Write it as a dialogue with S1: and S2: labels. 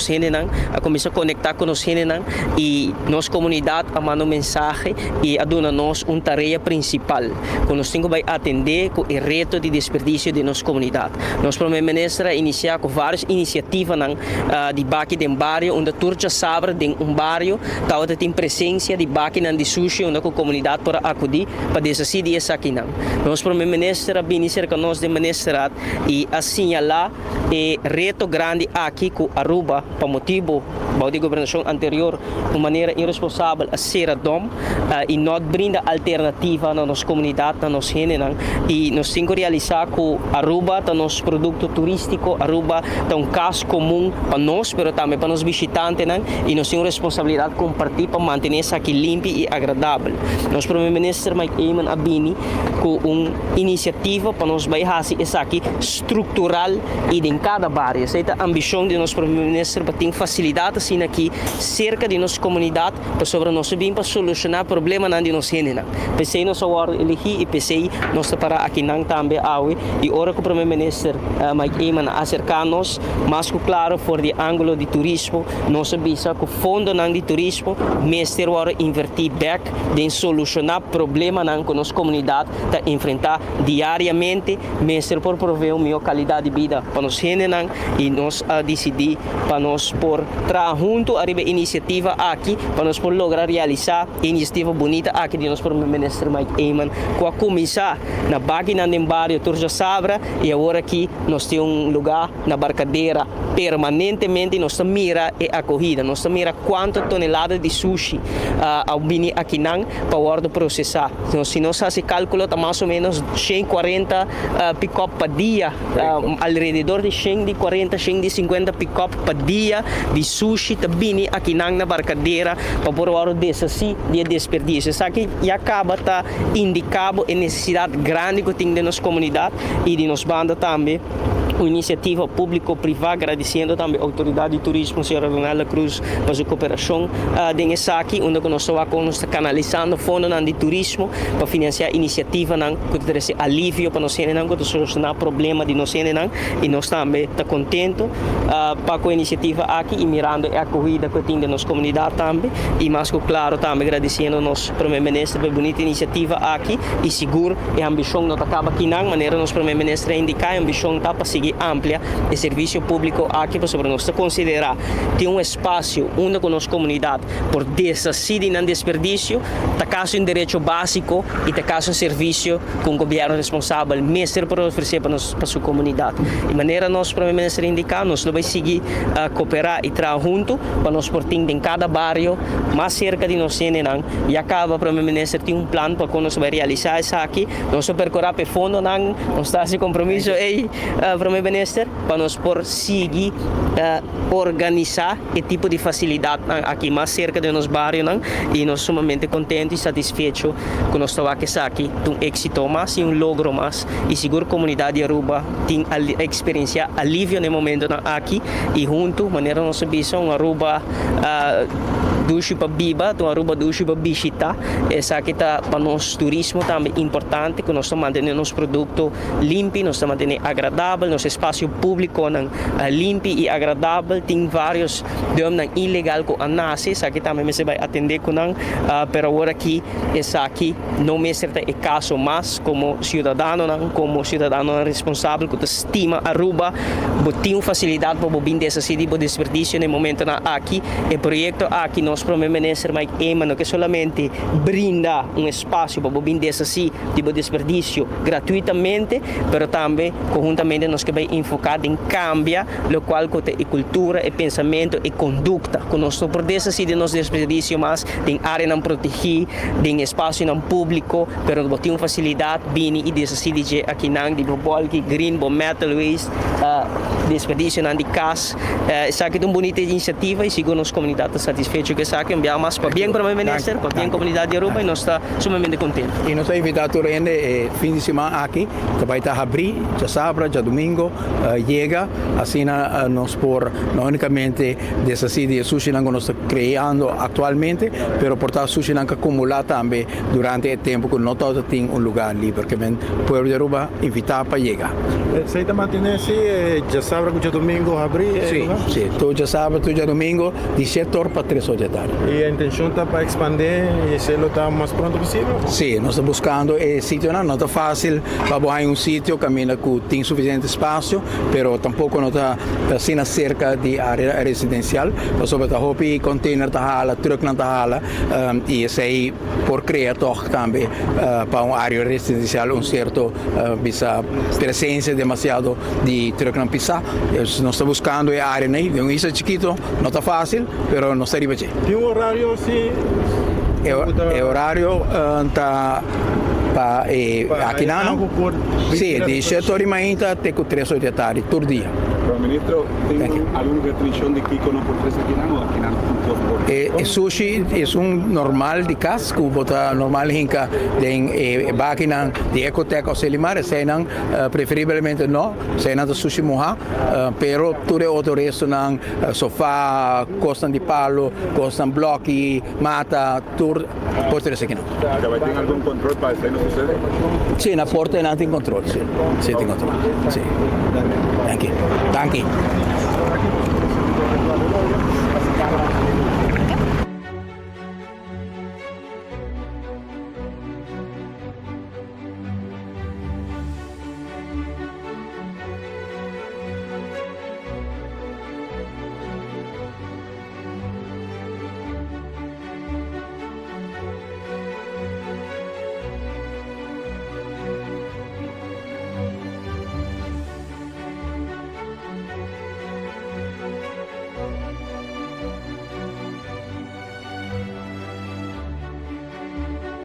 S1: gente a começar a conectar com nós gente e nossa comunidade a mandar mensagem e a dar nós uma tarefa principal que nós temos que atender com o reto de desperdício de nossa comunidade. Nosso primeiro-ministro iniciar com várias iniciativas de baki de bairro onde turja sabra de bairro tal tem presença de baki de sushi onde a comunidade para acudir para decidir essa aqui nosso primeiro-ministro iniciar com nós de ministrado e assinalar o reto grande aqui com Aruba para motivo da governação anterior de maneira irresponsável a ser a dom e não brinda alternativa na nossa comunidade, na nossa gente e nós temos que realizar com Aruba, tá nosso produto turístico, Aruba é um caso comum para nós, mas também para os visitantes e nós temos responsabilidade de compartilhar para manter isso aqui limpo e agradável. Nosso primeiro-ministro Mike Eamon Abini com uma iniciativa para nós fazer isso aqui estrutural e em cada bairro. Essa é a ambição de nosso primeiro-ministro para ter facilidade assim aqui cerca de nossa comunidade para sobre nós bem para solucionar problemas de nossa gente. Pensei nós agora elegir e pensei nós para aqui também e ora que o primeiro-ministro Mike Eamon acercar-nos mais claro for de ângulo de turismo nós visa que o fundo de turismo mestre agora invertir back de solucionar problemas com nossa comunidade para enfrentar diariamente mestre por prover uma melhor qualidade de vida para nós gente e nós decidir para nós por trabalhar junto a iniciativa aqui para nós por lograr realizar iniciativa bonita aqui de nosso primeiro-ministro Mike Eamon que a começar na página do bairro Turja Sabra e agora aqui nós temos lugar na barcadeira permanentemente nós mira a corrida nós mira quanto tonelada de sushi ao vir aqui para hora processar então, se nós se cálculo está mais ou menos 140 pick-up por dia alrededor de 140 150 pick-up por dia de sushi está vindo aqui na barcadeira para por hora desse de desperdício isso aqui e acaba tá indicado a necessidade grande que tem de nossa comunidade e de nossa banda também uma iniciativa público-privada, agradecendo também a autoridade de turismo, a senhora Ronalda Cruz, para sua cooperação de aqui, onde nós estamos canalizando fundos de turismo para financiar iniciativas que trazem alívio para nós, que solucionar problemas de nós, e nós também estamos contentes com a iniciativa aqui e mirando a corrida que tem de nossa comunidade também, e mais que claro também agradecendo ao nosso primeiro-ministro pela bonita iniciativa aqui e seguro a ambição não acaba aqui na maneira nosso primeiro-ministro indicar a ambição está para seguir amplia o serviço público aqui para nós considerar ter um espaço onde com nossa comunidade por decidir não desperdício está caso um direito básico e está caso um serviço com o governo responsável mestre para oferecer para sua comunidade de maneira nosso primeiro-ministro indicar nós vai seguir cooperar e trabalhar junto para nós por em cada bairro mais cerca de nós e acaba o primeiro-ministro tem um plano para quando nós vai realizar isso aqui nós percorrer para fundo nós está esse compromisso primeiro-ministro para nós por seguir organizar esse tipo de facilidade aqui mais cerca de nosso bairro e nós sumamente contentes e satisfeitos com nós estamos aqui um êxito mais e um logro mais e seguro a comunidade de Aruba tem experiência alívio no momento aqui e junto maneira nossa visão Aruba dushi para biba, então Aruba dushi para visitar. Essa aqui está para nós turismo também importante, que nós estamos mantendo nosso produto limpo, nós estamos mantendo agradável, nosso espaço público limpo e agradável. Tem vários domínios ilegais que nascem, essa aqui também se vai atender com pero agora aqui essa aqui não me certa é caso mais como cidadão responsável que estima Aruba, tem facilidade para vir dessa cidade para desperdício no momento aqui, o projeto aqui nós primeiro-ministro Mike Eamon que solamente brinda um espaço para vir dessa cidade de desperdício gratuitamente, pero também conjuntamente nós que vai enfocar em cambiar o qual que é cultura, é pensamento e conduta, que nós por dessa cidade nós desperdício mais em área não protegida, em espaço não público, pero tem uma facilidade vir e dessa cidade aqui não de bulk, green, metal waste, desperdício não de casa, essa aqui é uma bonita iniciativa e seguro nossa comunidade satisfeita que essa aqui enviamos mais para bem para o ministro, para bem a comunidade de Aruba e nós estamos sumamente contentes.
S2: E nós estamos invitando a gente fim de semana aqui, que vai estar abrir, já sábado, já domingo, chega, assim nós por não unicamente dessa cidade de sushi que nós estamos criando atualmente, pero portar sushi que acumular também durante o tempo que não todos têm lugar livre, porque o povo de Aruba invitar para chegar.
S3: Sei da matinese, já sábado, que domingo abrir.
S2: Sim, sim. Todo sábado, todo domingo, de 7 horas para 3 horas da tarde.
S3: E a intenção está para expandir e hacerlo está mais pronto possível?
S2: Sim, nós estamos buscando sítio, não está fácil para buscar um sítio, caminha que tem suficiente espaço, mas tampouco não está assim cerca de área residencial, mas sobre a roupa container da hala, truck na hala, e isso aí por criar toch também para uma área residencial certo bisa presença demasiado de truck na pisar. Nós estamos buscando a área, né? Isso é chiquito, não está fácil, mas nós arriba aqui.
S3: Tem um horário assim?
S2: É horário tá aqui não? Sim, de 7 horas da manhã até 3 horas da tarde, todo dia.
S4: Pero, ministro, ¿tiene alguna restricción de Kiko por 3 Aquinano o Aquinano por
S2: Sushi é normal de casa, que bota normal hinca de máquina de ecoteca ou selimar, senão preferivelmente não, senão de sushi moja, pero tudo outro resto não, sofá, costan de palo, costan bloque, mata, tudo por 3 Aquinano.
S4: ¿Tem algún control para que no suceda?
S2: Sim, na porta não tem controle, sim, tem controle, sim. Thank you.